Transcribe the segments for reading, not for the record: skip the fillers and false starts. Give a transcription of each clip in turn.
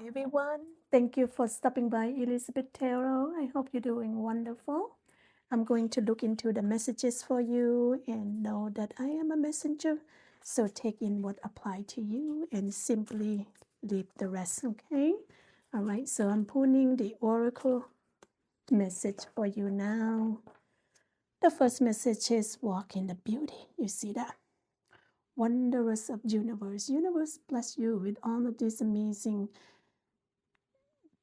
everyone. Thank you for stopping by, Elizabeth Tarot. I hope you're doing wonderful. I'm going to look into the messages for you and know that I am a messenger. So take in what apply to you and simply leave the rest, okay? All right, so I'm pulling the oracle message for you now. The first message is walk in the beauty. You see that? Wonders of universe. Universe bless you with all of these amazing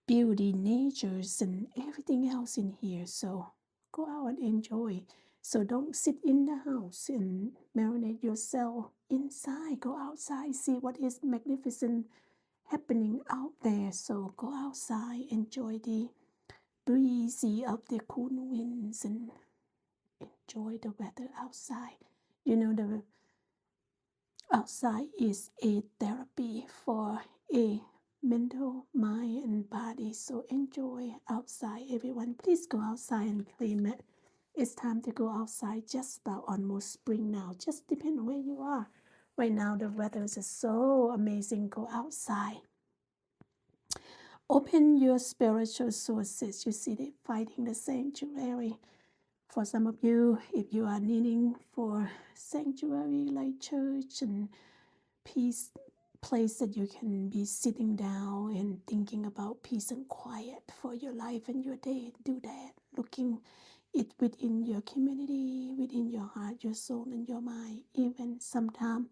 beauty, natures, and everything else in here. So go out and enjoy. So don't sit in the house and marinate yourself inside. Go outside, see what is magnificent happening out there. So go outside, enjoy the breezy of the cool winds and enjoy the weather outside. You know, the outside is a therapy for a mental, mind, and body. So enjoy outside, everyone. Please go outside and claim it. It's time to go outside. Just about almost spring now. Just depend on where you are. Right now, the weather is so amazing. Go outside. Open your spiritual sources. You see, they fighting the sanctuary. For some of you, if you are needing for sanctuary like church and peace, place that you can be sitting down and thinking about peace and quiet for your life and your day, do that. Looking it within your community, within your heart, your soul, and your mind. Even sometimes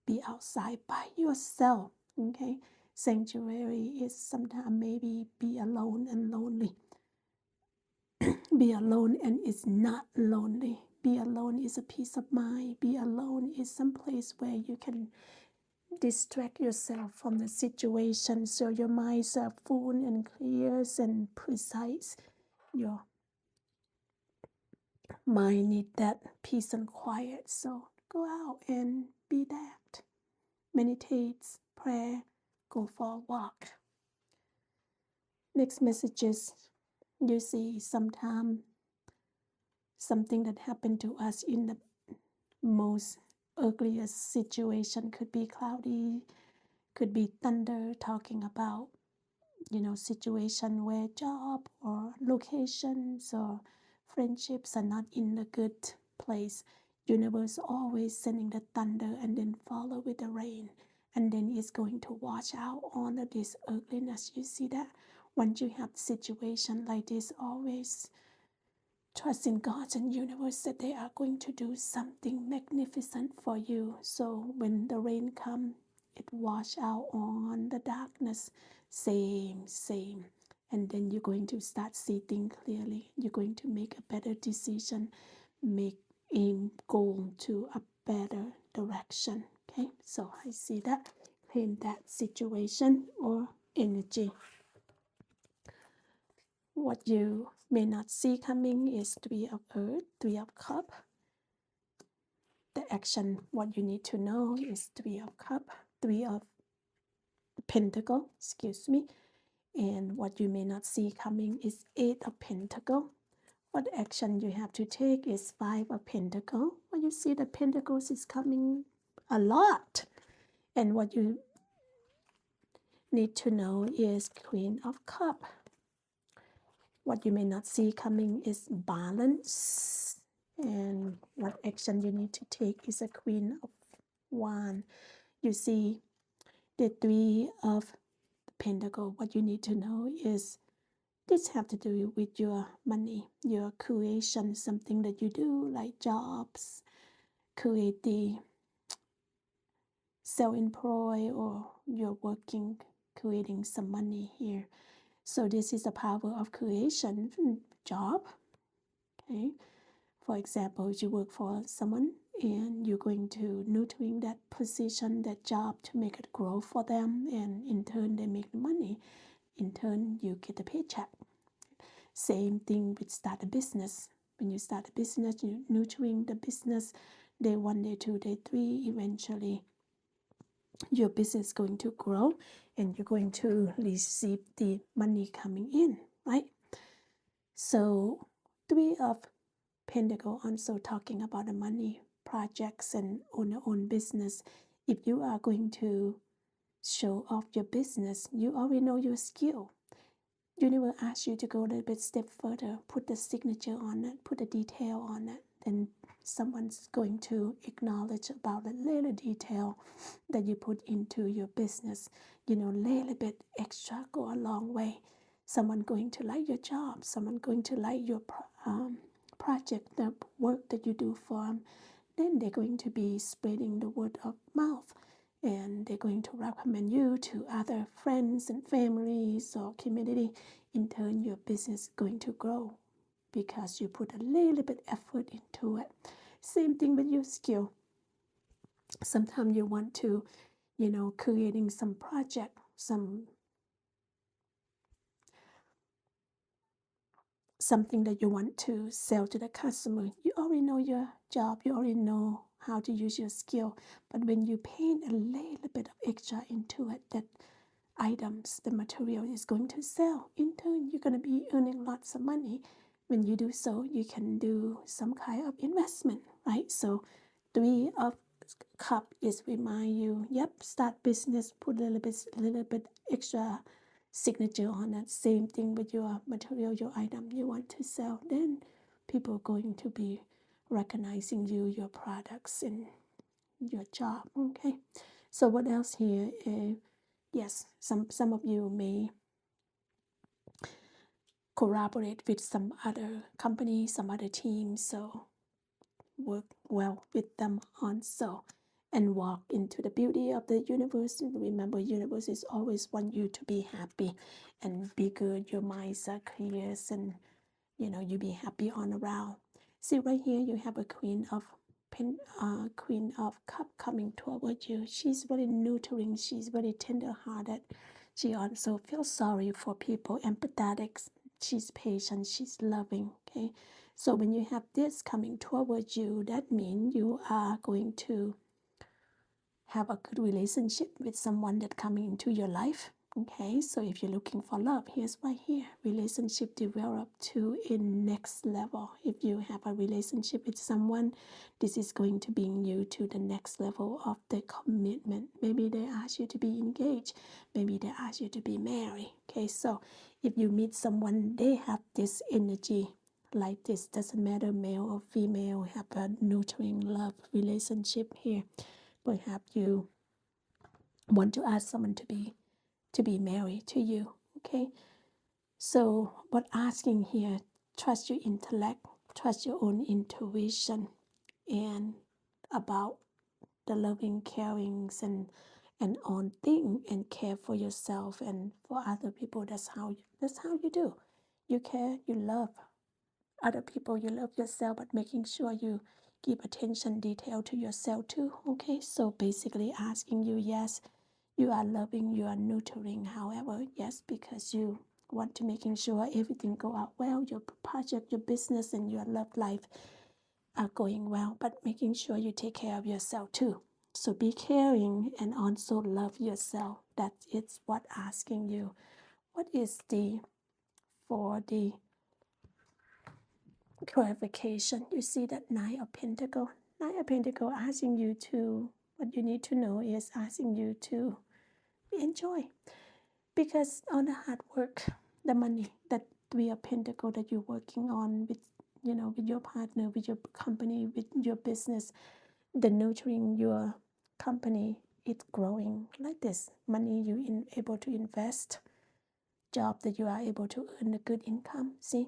be outside by yourself. Okay, sanctuary is sometimes maybe be alone and lonely. Be alone and it's not lonely. Be alone is a peace of mind. Be alone is some place where you can distract yourself from the situation so your minds are full and clear and precise. Your mind need that peace and quiet. So go out and be that. Meditate, pray, go for a walk. Next message is you see sometimes something that happened to us in the most ugliest situation could be cloudy, could be thunder talking about situation where job or locations or friendships are not in a good place. Universe always sending the thunder and then follow with the rain, and then it's going to wash out all of this ugliness. You see that once you have situation like this, always trust in God and universe that they are going to do something magnificent for you. So when the rain comes, it wash out on the darkness. Same. And then you're going to start seeing clearly. You're going to make a better decision, make aim goal to a better direction. Okay, so I see that. Claim that situation or energy. What you may not see coming is Three of Earth, Three of Cup. The action, what you need to know is Three of Cup, Three of Pentacle, excuse me. And what you may not see coming is Eight of Pentacle. What action you have to take is Five of Pentacle. When you see the Pentacles is coming a lot. And what you need to know is Queen of Cup. What you may not see coming is balance. And what action you need to take is a Queen of Wands. You see the Three of Pentacle. What you need to know is this have to do with your money, your creation, something that you do like jobs, create the self-employed or you're working, creating some money here. So this is the power of creation, job. Okay. For example, you work for someone and you're going to nurturing that position, that job to make it grow for them, and in turn they make money. In turn, you get a paycheck. Same thing with start a business. When you start a business, you're nurturing the business. Day one, day two, day three, eventually your business is going to grow and you're going to receive the money coming in, right? So Three of Pentacle also talking about the money, projects, and own business. If you are going to show off your business. You already know your skill. Universe asks you to go a little bit step further, put the signature on it, put a detail on it, then someone's going to acknowledge about the little detail that you put into your business. Little bit extra go a long way. Someone going to like your job, someone going to like your project, the work that you do for them. Then they're going to be spreading the word of mouth, and they're going to recommend you to other friends and families or community. In turn, your business is going to grow because you put a little bit effort into it. Same thing with your skill. Sometimes you want to, creating some project, something that you want to sell to the customer. You already know your job, you already know how to use your skill. But when you paint a little bit of extra into it, that items, the material is going to sell. In turn, you're going to be earning lots of money. When you do so, you can do some kind of investment, right? So 3 of cup is remind you, start business, put a little bit extra signature on it. Same thing with your material, your item you want to sell. Then people are going to be recognizing you, your products, and your job. Okay. So what else here? Yes, some of you may collaborate with some other company, some other team. So work well with them also and walk into the beauty of the universe. Remember, universe is always want you to be happy and be good. Your minds are clear, and you be happy on around. See right here, you have a queen of cup coming toward you. She's very nurturing. She's very tender-hearted. She also feels sorry for people, empathetic. She's patient. She's loving. Okay, so when you have this coming toward you, that means you are going to have a good relationship with someone that coming into your life. Okay, so if you're looking for love, here's right here. Relationship develop to a next level. If you have a relationship with someone, this is going to bring you to the next level of the commitment. Maybe they ask you to be engaged. Maybe they ask you to be married. Okay, so if you meet someone, they have this energy like this. Doesn't matter male or female, have a nurturing love relationship here. Perhaps you want to ask someone to be married to you. Okay, so what asking here, trust your intellect, trust your own intuition, and about the loving carings and on thing, and care for yourself and for other people. That's how you do. You care, you love other people, you love yourself, but making sure you give attention detail to yourself too. Okay, so basically asking you, yes, you are loving, you are nurturing. However, yes, because you want to making sure everything go out well, your project, your business, and your love life are going well, but making sure you take care of yourself too. So be caring and also love yourself. That is what asking you. What is for the clarification? You see that Nine of Pentacles. Nine of Pentacles asking you to, what you need to know is asking you to enjoy. Because on the hard work, the money, that 3 of Pentacles that you're working on with, with your partner, with your company, with your business, the nurturing your company, it's growing like this. Money you able to invest, job that you are able to earn a good income. See,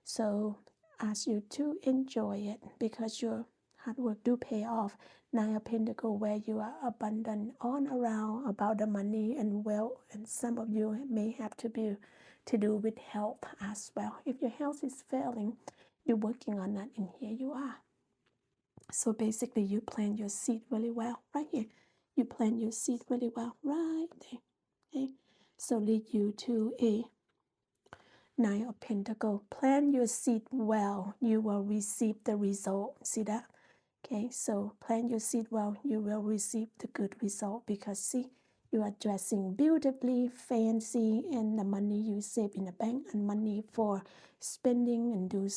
so ask you to enjoy it because your hard work do pay off. Nine of Pentacles, where you are abundant on around about the money and wealth, and some of you may have to do with health as well. If your health is failing, you're working on that, and here you are. So basically, you plant your seed really well right here. You plant your seed really well right there. Okay, so lead you to a Nine of Pentacles. Plant your seed well, you will receive the result. See that? Okay, so plant your seed well, you will receive the good result, because see, you are dressing beautifully, fancy, and the money you save in the bank and money for spending and do,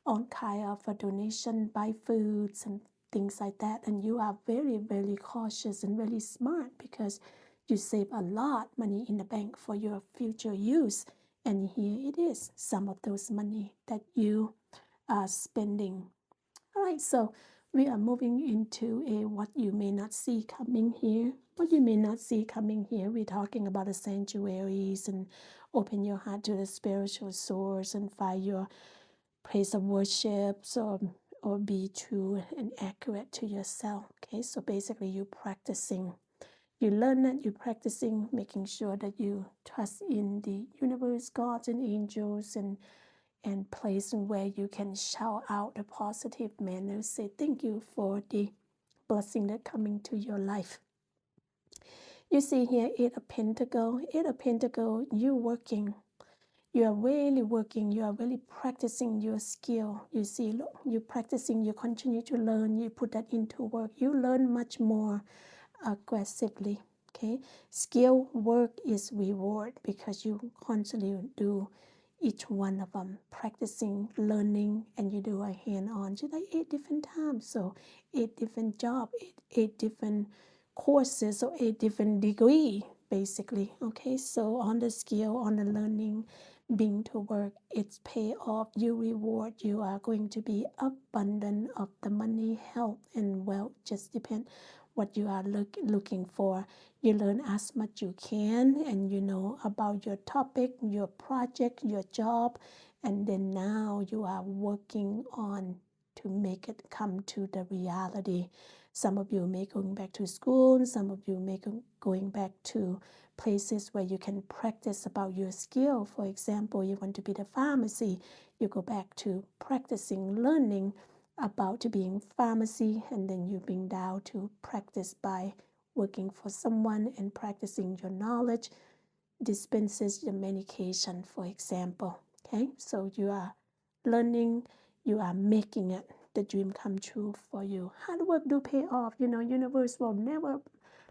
all kind of a donation, buy foods and things like that. And you are very, very cautious and really smart because You save a lot money in the bank for your future use. And here it is, some of those money that you are spending. All right, so we are moving into a what you may not see coming here. What you may not see coming here, we're talking about the sanctuaries and open your heart to the spiritual source and find your place of worship, or be true and accurate to yourself. Okay, so basically you practicing. You learn that you're practicing, making sure that you trust in the universe, gods and angels, and place where you can shout out a positive manner. Say thank you for the blessing that coming to your life. You see here, Eight of Pentacles. Eight of Pentacles, you working. You are really working. You are really practicing your skill. You see, look, you're practicing. You continue to learn. You put that into work. You learn much more aggressively. Okay, skill work is reward because you constantly do each one of them, practicing, learning, and you do a hand-on. Just like 8 different times, so 8 different job, eight different courses, or 8 different degree, basically. Okay, so on the skill, on the learning, being to work, it's pay off. You reward. You are going to be abundant of the money, health, and wealth. Just depend what you are looking for. You learn as much you can, and you know about your topic, your project, your job, and then now you are working on to make it come to the reality. Some of you may going back to school, some of you may going back to places where you can practice about your skill. For example, you want to be the pharmacy, you go back to practicing, learning about to being pharmacy, and then you bring down to practice by working for someone and practicing your knowledge, dispenses your medication, for example. Okay, so you are learning, you are making it the dream come true for you. Hard work do pay off. You know, universe will never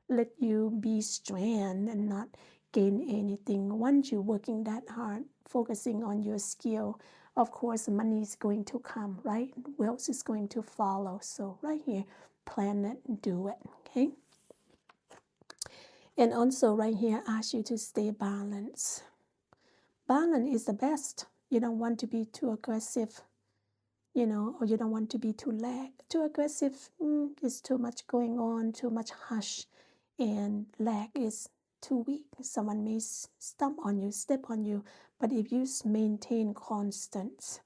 let you be stranded and not gain anything. Once you're working that hard, focusing on your skill, of course money is going to come, right? Wealth is going to follow. So right here, plan it, do it. Okay, and also right here, ask you to stay balanced. Balance is the best. You don't want to be too aggressive, you know, or you don't want to be too lag. Too aggressive is too much going on, too much hush, and lag is too weak. Someone may step on you, but if you maintain constant,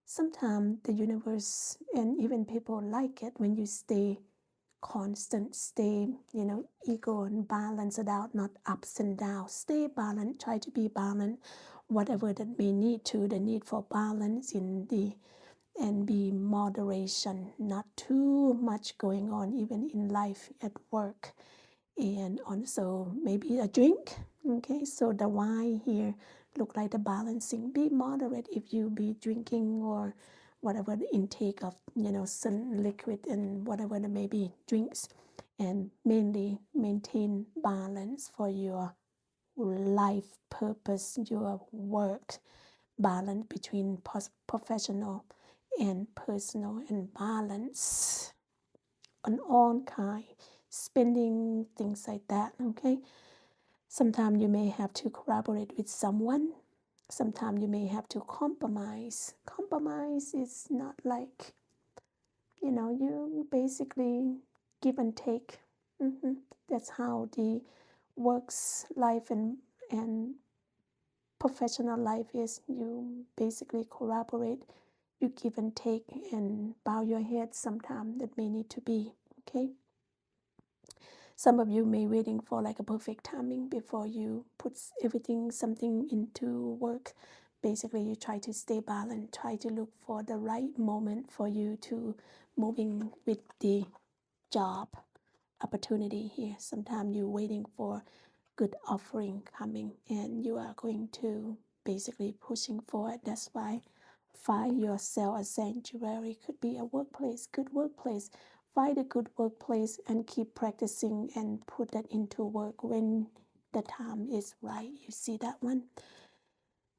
sometimes the universe and even people like it when you stay constant, stay, you know, ego and balance it out, not ups and downs. Stay balanced, try to be balanced, whatever that may need to, the need for balance in the, and be moderation, not too much going on even in life, at work, and also maybe a drink. Okay, so the wine here look like the balancing. Be moderate if you be drinking or whatever the intake of, you know, some liquid and whatever the maybe drinks, and mainly maintain balance for your life purpose, your work, balance between professional and personal, and balance on all kind, spending, things like that. Okay, sometimes you may have to collaborate with someone, sometimes you may have to compromise. Compromise is not like, you know, you basically give and take. That's how the works life and professional life is. You basically collaborate, you give and take, and bow your head sometimes that may need to be. Okay, some of you may waiting for like a perfect timing before you put something into work. Basically you try to stay balanced, try to look for the right moment for you to moving with the job opportunity here. Sometimes you're waiting for good offering coming and you are going to basically pushing for it. That's why find yourself a sanctuary. Could be a workplace, good workplace. Find a good workplace and keep practicing and put that into work when the time is right. You see that one?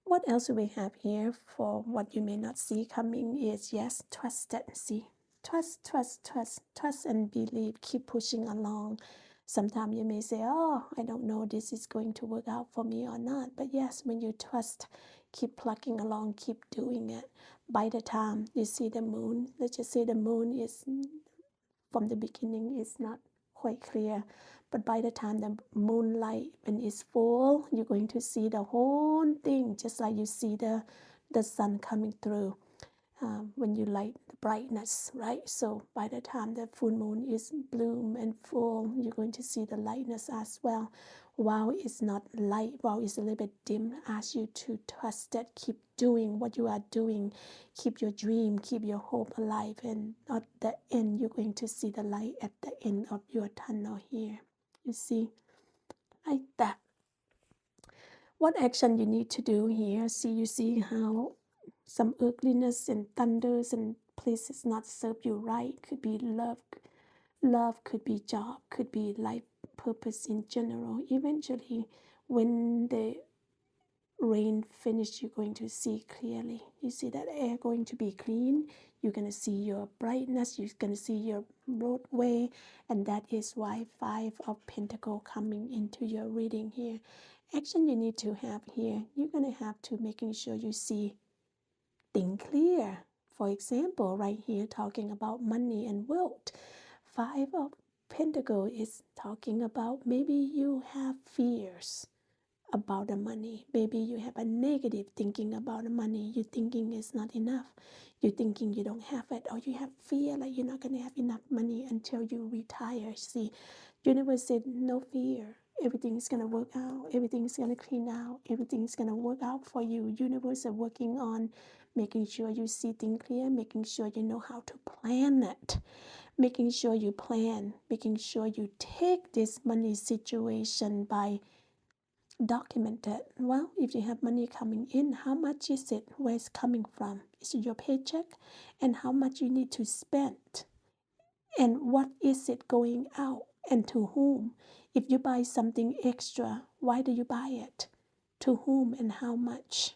What else do we have here for what you may not see coming is, yes, trust that. See, trust and believe. Keep pushing along. Sometimes you may say, oh, I don't know this is going to work out for me or not. But yes, when you trust, keep plugging along, keep doing it. By the time you see the moon, let's just say the moon is from the beginning is not quite clear. But by the time the moonlight, when it's full, you're going to see the whole thing, just like you see the sun coming through. When you light the brightness, right? So by the time the full moon is bloom and full, you're going to see the lightness as well. While it's not light, while it's a little bit dim, ask you to trust that, keep doing what you are doing, keep your dream, keep your hope alive, and at the end, you're going to see the light at the end of your tunnel here. You see, like that. What action you need to do here? See, you see how some ugliness and thunders and places not serve you right. Could be love could be job, could be life purpose in general. Eventually, when the rain finish, you're going to see clearly. You see that air going to be clean. You're going to see your brightness. You're going to see your roadway. And that is why 5 of Pentacles coming into your reading here. Action you need to have here, you're going to have to making sure you see things clear. For example, right here talking about money and wealth. 5 of Pentacles is talking about maybe you have fears about the money. Maybe you have a negative thinking about the money. You're thinking it's not enough. You're thinking you don't have it, or you have fear like you're not going to have enough money until you retire. See, universe said no fear. Everything's going to work out. Everything's going to clean out. Everything's going to work out for you. Universe are working on making sure you see things clear, making sure you know how to plan it, making sure you plan, making sure you take this money situation by documented. Well, if you have money coming in, how much is it? Where it's coming from? Is it your paycheck? And how much you need to spend? And what is it going out? And to whom? If you buy something extra, why do you buy it? To whom and how much?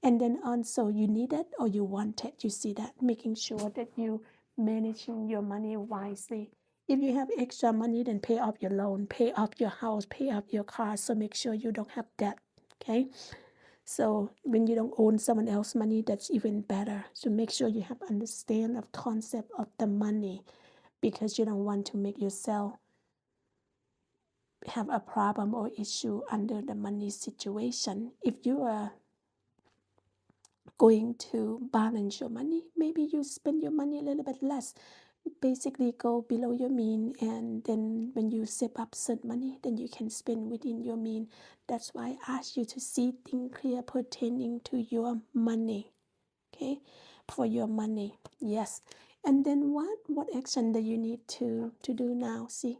And then also you need it or you want it. You see that, making sure that you managing your money wisely. If you have extra money, then pay off your loan, pay off your house, pay off your car. So make sure you don't have debt. Okay. So when you don't own someone else's money, that's even better. So make sure you have understand of concept of the money, because you don't want to make yourself have a problem or issue under the money situation. If you are going to balance your money, maybe you spend your money a little bit less, basically go below your mean, and then when you save up certain money, then you can spend within your mean. That's why I ask you to see things clear pertaining to your money. Okay, for your money. Yes. And then what action do you need to do now? See,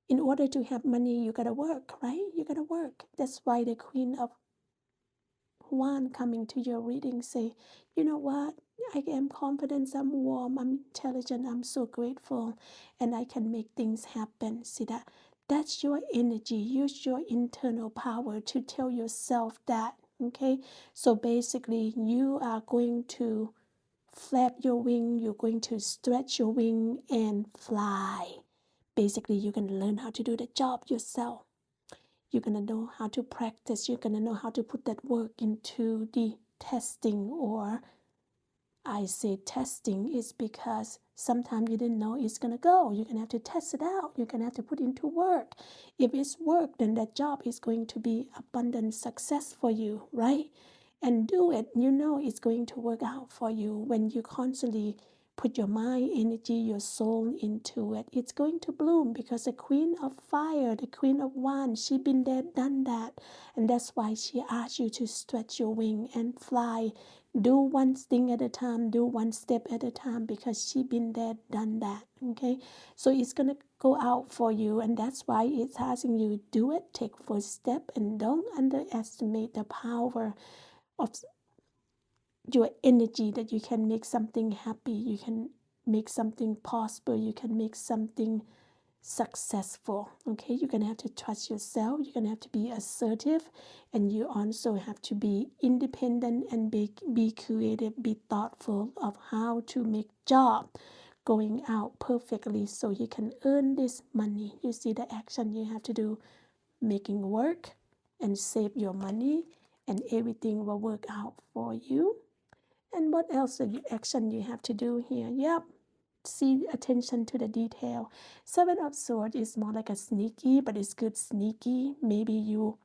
in order to have money, you gotta work, right? You gotta work. That's why the Queen of Wands coming to your reading say, you know what? I am confident, I'm warm, I'm intelligent, I'm so grateful, and I can make things happen. See that? That's your energy. Use your internal power to tell yourself that. Okay? So basically, you are going to flap your wing, you're going to stretch your wing and fly. Basically, you're going to learn how to do the job yourself. You're going to know how to practice. You're going to know how to put that work into the testing. Or I say testing is because sometimes you didn't know it's going to go. You're going to have to test it out. You're going to have to put into work. If it's work, then that job is going to be abundant success for you, right? And do it. You know it's going to work out for you when you constantly put your mind, energy, your soul into it. It's going to bloom, because the Queen of Fire, the Queen of Wands, she been there, done that. And that's why she asked you to stretch your wing and fly. Do one thing at a time, do one step at a time, because she been there, done that. Okay, so it's gonna go out for you, and that's why it's asking you do it. Take first step, and don't underestimate the power of your energy, that you can make something happy, you can make something possible, you can make something successful. Okay, you're gonna have to trust yourself, you're gonna have to be assertive, and you also have to be independent and be creative, be thoughtful of how to make job going out perfectly so you can earn this money. You see the action you have to do, making work and save your money, and everything will work out for you. And what else the action you have to do here? Yep. See, attention to the detail. Seven of Swords is more like a sneaky, but it's good sneaky. Maybe you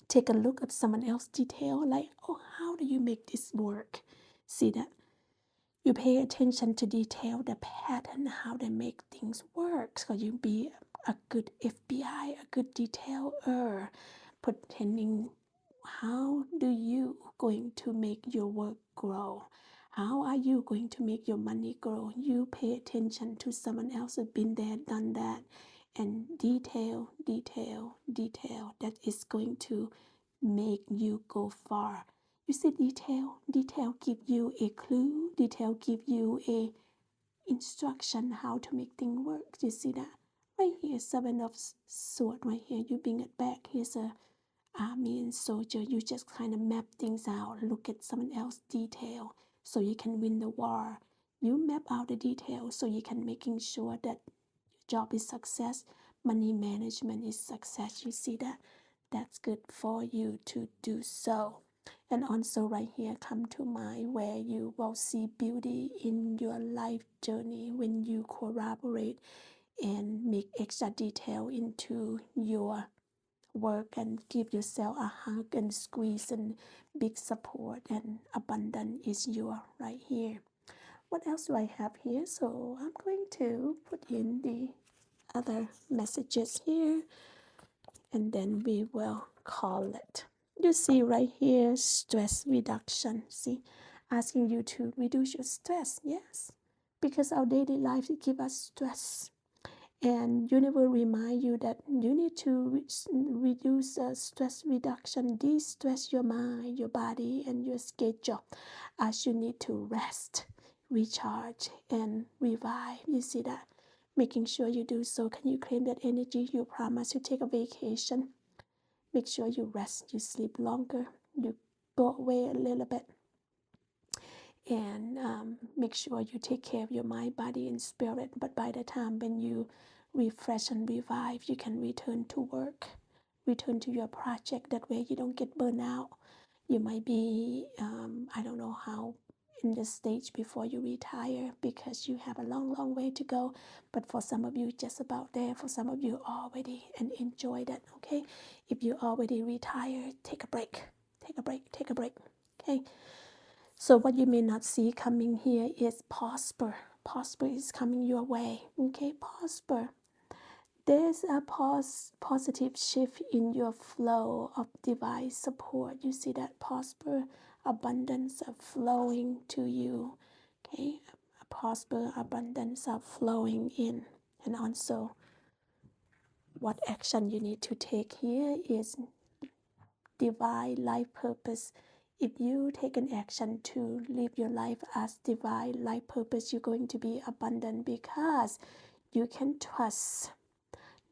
take a look at someone else's detail, like, oh, how do you make this work? See that? You pay attention to detail, the pattern, how they make things work. So you be a good FBI, a good detailer, pretending how do you going to make your work grow? How are you going to make your money grow? You pay attention to someone else who's been there, done that, and detail. That is going to make you go far. You see, detail give you a clue, detail give you a instruction how to make things work. You see that? Right here, Seven of Sword, right here, you bring it back. Here's a army and soldier. You just kind of map things out, look at someone else's detail so you can win the war. You map out the details so you can making sure that your job is success, money management is success. You see that? That's good for you to do so. And also right here come to mind where you will see beauty in your life journey when you collaborate and make extra detail into your work and give yourself a hug and squeeze and big support, and abundance is your right here. What else do I have here? So I'm going to put in the other messages here, and then we will call it. You see right here, stress reduction. See, asking you to reduce your stress. Yes, because our daily life give us stress, and universe remind you that you need to reduce stress reduction, de-stress your mind, your body, and your schedule, as you need to rest, recharge, and revive. You see that? Making sure you do so. Can you claim that energy? You promise to take a vacation. Make sure you rest, you sleep longer, you go away a little bit, and make sure you take care of your mind, body, and spirit. But by the time when you refresh and revive, you can return to work, return to your project. That way you don't get burned out. You might be, I don't know how, in the stage before you retire, because you have a long way to go. But for some of you, just about there. For some of you already, and enjoy that, okay? If you already retired, take a break. Okay? So what you may not see coming here is prosper. Prosper is coming your way. Okay, prosper. There's a positive shift in your flow of divine support. You see that? Prosper, abundance of flowing to you. Okay, a prosper, abundance of flowing in. And also, what action you need to take here is divine life purpose. If you take an action to live your life as divine life purpose, you're going to be abundant, because you can trust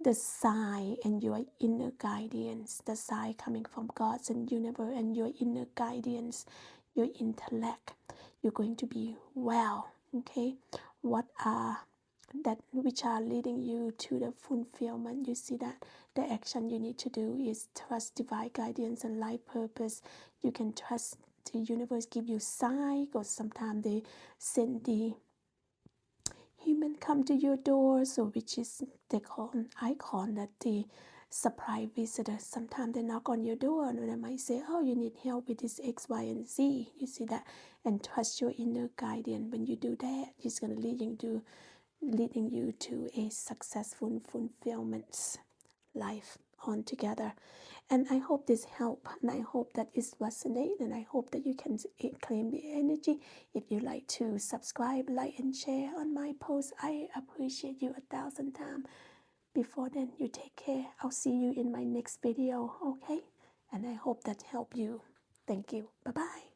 the sign and your inner guidance, the sign coming from God's and universe, and your inner guidance, your intellect. You're going to be well. Okay, what are that which are leading you to the fulfillment? You see that the action you need to do is trust divine guidance and life purpose. You can trust the universe give you sign, or sometimes they send the human come to your door, so which is I call that the surprise visitor. Sometimes they knock on your door and they might say, oh, you need help with this X, Y, and Z. You see that? And trust your inner guardian. When you do that, it's going to leading you to a successful fulfillment life on together. And I hope this helped, and I hope that it resonates, and I hope that you can claim the energy. If you like to subscribe, like, and share on my post, I appreciate you 1,000 times. Before then, you take care. I'll see you in my next video, okay? And I hope that helped you. Thank you. Bye-bye.